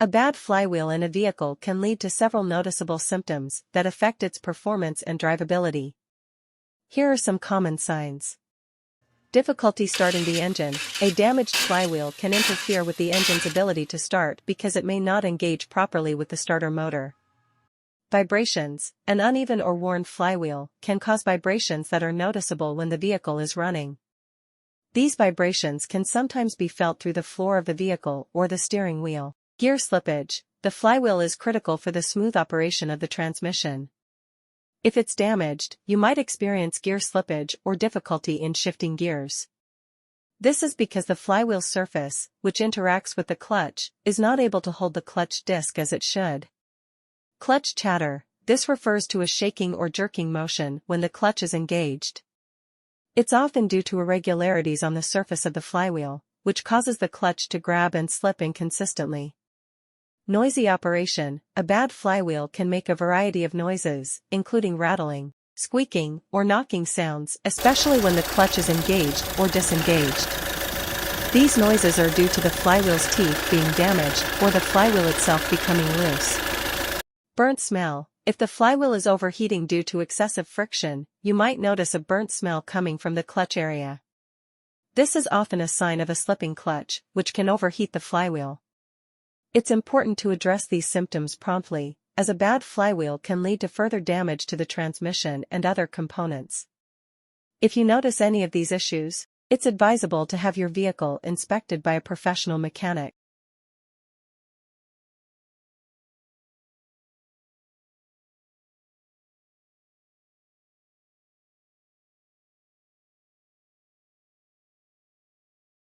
A bad flywheel in a vehicle can lead to several noticeable symptoms that affect its performance and drivability. Here are some common signs. Difficulty starting the engine. A damaged flywheel can interfere with the engine's ability to start because it may not engage properly with the starter motor. Vibrations. An uneven or worn flywheel can cause vibrations that are noticeable when the vehicle is running. These vibrations can sometimes be felt through the floor of the vehicle or the steering wheel. Gear slippage. The flywheel is critical for the smooth operation of the transmission. If it's damaged, you might experience gear slippage or difficulty in shifting gears. This is because the flywheel surface, which interacts with the clutch, is not able to hold the clutch disc as it should. Clutch chatter. This refers to a shaking or jerking motion when the clutch is engaged. It's often due to irregularities on the surface of the flywheel, which causes the clutch to grab and slip inconsistently. Noisy operation. A bad flywheel can make a variety of noises, including rattling, squeaking, or knocking sounds, especially when the clutch is engaged or disengaged. These noises are due to the flywheel's teeth being damaged or the flywheel itself becoming loose. Burnt smell. If the flywheel is overheating due to excessive friction, you might notice a burnt smell coming from the clutch area. This is often a sign of a slipping clutch, which can overheat the flywheel. It's important to address these symptoms promptly, as a bad flywheel can lead to further damage to the transmission and other components. If you notice any of these issues, it's advisable to have your vehicle inspected by a professional mechanic.